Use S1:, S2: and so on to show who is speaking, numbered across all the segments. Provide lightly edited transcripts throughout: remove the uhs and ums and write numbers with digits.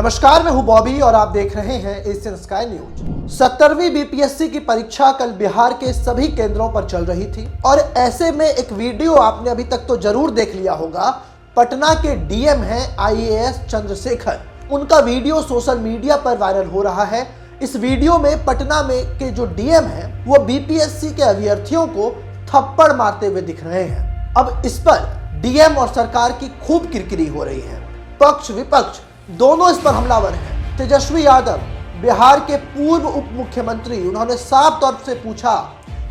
S1: नमस्कार, मैं हूं बॉबी और आप देख रहे हैं एशियन स्काई न्यूज। 17वीं बीपीएससी की परीक्षा कल बिहार के सभी केंद्रों पर चल रही थी और ऐसे में एक वीडियो आपने अभी तक तो जरूर देख लिया होगा। पटना के डीएम हैं आईएएस चंद्रशेखर, उनका वीडियो सोशल मीडिया पर वायरल हो रहा है। इस वीडियो में पटना में के जो डीएम हैं वो बीपीएससी के अभ्यर्थियों को थप्पड़ मारते हुए दिख रहे हैं। अब इस पर डीएम और सरकार की खूब किरकिरी हो रही है। पक्ष विपक्ष दोनों इस पर हमलावर हैं। तेजस्वी यादव, बिहार के पूर्व उप मुख्यमंत्री, उन्होंने साफ तौर से पूछा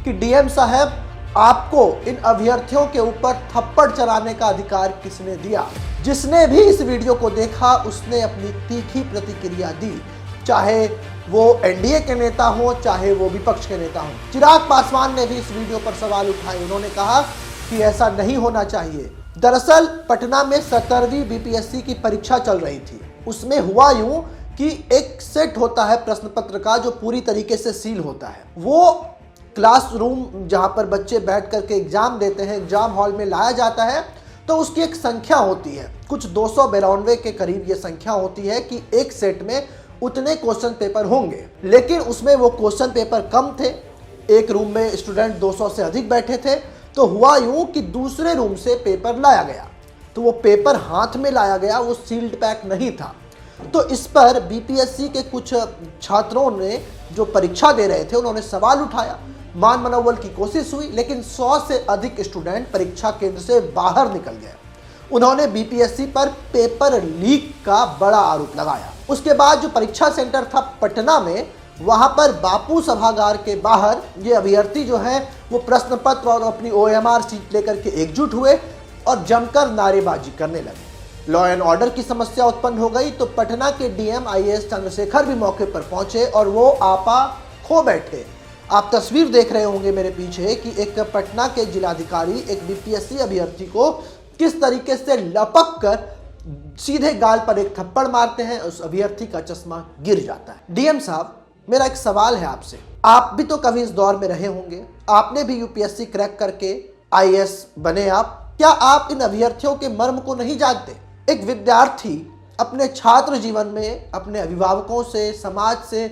S1: कि डीएम साहब, आपको इन अभ्यर्थियों के ऊपर थप्पड़ चलाने का अधिकार किसने दिया? जिसने भी इस वीडियो को देखा उसने अपनी तीखी प्रतिक्रिया दी, चाहे वो एनडीए के नेता हो, चाहे वो विपक्ष के नेता हो। चिराग पासवान ने भी इस वीडियो पर सवाल उठाए। उन्होंने कहा कि ऐसा नहीं होना चाहिए। दरअसल पटना में 17वीं बीपीएससी की परीक्षा चल रही थी। उसमें हुआ यूं कि एक सेट होता है प्रश्न पत्र का जो पूरी तरीके से सील होता है। वो क्लासरूम जहां पर बच्चे बैठ करके एग्जाम देते हैं, एग्जाम हॉल में लाया जाता है, तो उसकी एक संख्या होती है। कुछ 292 के करीब ये संख्या होती है कि एक सेट में उतने क्वेश्चन पेपर होंगे, लेकिन उसमें वो क्वेश्चन पेपर कम थे। एक रूम में स्टूडेंट 200 से अधिक बैठे थे। तो हुआ यूं कि दूसरे रूम से पेपर लाया गया, तो वो पेपर हाथ में लाया गया, वो सील्ड पैक नहीं था। तो इस पर बीपीएससी के कुछ छात्रों ने जो परीक्षा दे रहे थे उन्होंने सवाल उठाया। मान मनोबल की कोशिश हुई, लेकिन 100 से अधिक स्टूडेंट परीक्षा केंद्र से बाहर निकल गए। उन्होंने बीपीएससी पर पेपर लीक का बड़ा आरोप लगाया। उसके बाद जो परीक्षा सेंटर था पटना में, वहां पर बापू सभागार के बाहर ये अभ्यर्थी जो हैं वो प्रश्न पत्र और अपनी ओएमआर सीट लेकर के एकजुट हुए और जमकर नारेबाजी करने लगे। लॉ एंड ऑर्डर की समस्या उत्पन्न हो गई। तो पटना के डीएम आईएएस चंद्रशेखर भी मौके पर पहुंचे और वो आपा खो बैठे। आप तस्वीर देख रहे होंगे मेरे पीछे कि एक पटना के जिलाधिकारी एक बीपीएससी अभ्यर्थी को किस तरीके से लपक कर सीधे गाल पर एक थप्पड़ मारते हैं। उस अभ्यर्थी का चश्मा गिर जाता है। डीएम साहब, मेरा एक सवाल है आपसे। आप भी तो कभी इस दौर में रहे होंगे, आपने भी यूपीएससी क्रैक करके आईएएस बने। आप क्या आप इन अभ्यर्थियों के मर्म को नहीं जानते? एक विद्यार्थी अपने छात्र जीवन में अपने अभिभावकों से, समाज से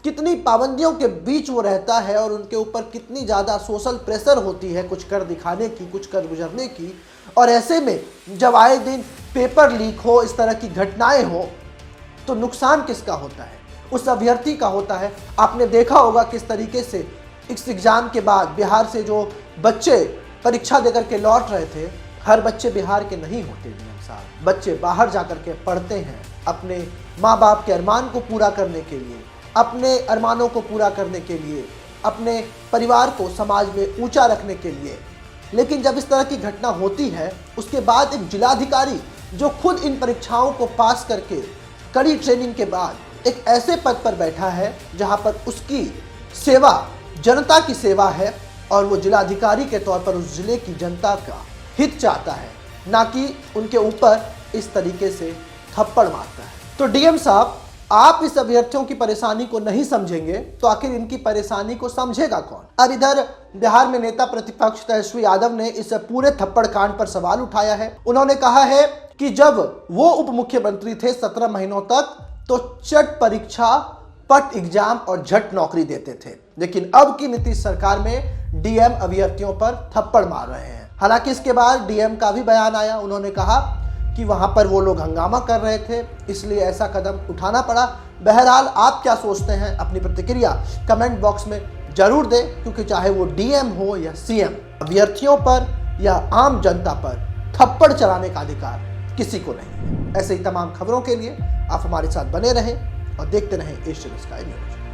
S1: कितनी पाबंदियों के बीच वो रहता है और उनके ऊपर कितनी ज़्यादा सोशल प्रेशर होती है कुछ कर दिखाने की, कुछ कर गुजरने की। और ऐसे में जब आए दिन पेपर लीक हो, इस तरह की घटनाएं हो, तो नुकसान किसका होता है? उस अभ्यर्थी का होता है। आपने देखा होगा किस तरीके से इस एग्जाम के बाद बिहार से जो बच्चे परीक्षा देकर के लौट रहे थे, हर बच्चे बिहार के नहीं होते साहब। बच्चे बाहर जाकर के पढ़ते हैं अपने माँ बाप के अरमान को पूरा करने के लिए, अपने अरमानों को पूरा करने के लिए, अपने परिवार को समाज में ऊंचा रखने के लिए। लेकिन जब इस तरह की घटना होती है, उसके बाद एक जिलाधिकारी जो खुद इन परीक्षाओं को पास करके कड़ी ट्रेनिंग के बाद एक ऐसे पद पर बैठा है जहां पर उसकी सेवा जनता की सेवा है और वो जिलाधिकारी के तौर पर उस जिले की जनता का हित चाहता है, ना कि उनके ऊपर इस तरीके से थप्पड़ मारता है। तो डीएम साहब, आप इस अभ्यर्थियों की परेशानी को नहीं समझेंगे तो आखिर इनकी परेशानी को समझेगा कौन? अब इधर बिहार में नेता प्रतिपक्ष तेजस्वी यादव ने इस पूरे थप्पड़ कांड पर सवाल उठाया है। उन्होंने कहा है कि जब वो उप मुख्यमंत्री थे 17 महीनों तक, तो चट परीक्षा, पट एग्जाम और झट नौकरी देते थे, लेकिन अब की नीतीश सरकार में डीएम अभ्यर्थियों पर थप्पड़ मार रहे हैं। हालांकि इसके बाद डीएम का भी बयान आया। उन्होंने कहा कि वहां पर वो लोग हंगामा कर रहे थे, इसलिए ऐसा कदम उठाना पड़ा। बहरहाल, आप क्या सोचते हैं? अपनी प्रतिक्रिया कमेंट बॉक्स में जरूर दें, क्योंकि चाहे वो डीएम हो या सीएम, अभ्यर्थियों पर या आम जनता पर थप्पड़ चलाने का अधिकार किसी को नहीं है। ऐसे ही तमाम खबरों के लिए आप हमारे साथ बने रहें और देखते रहें एशियन स्काई न्यूज।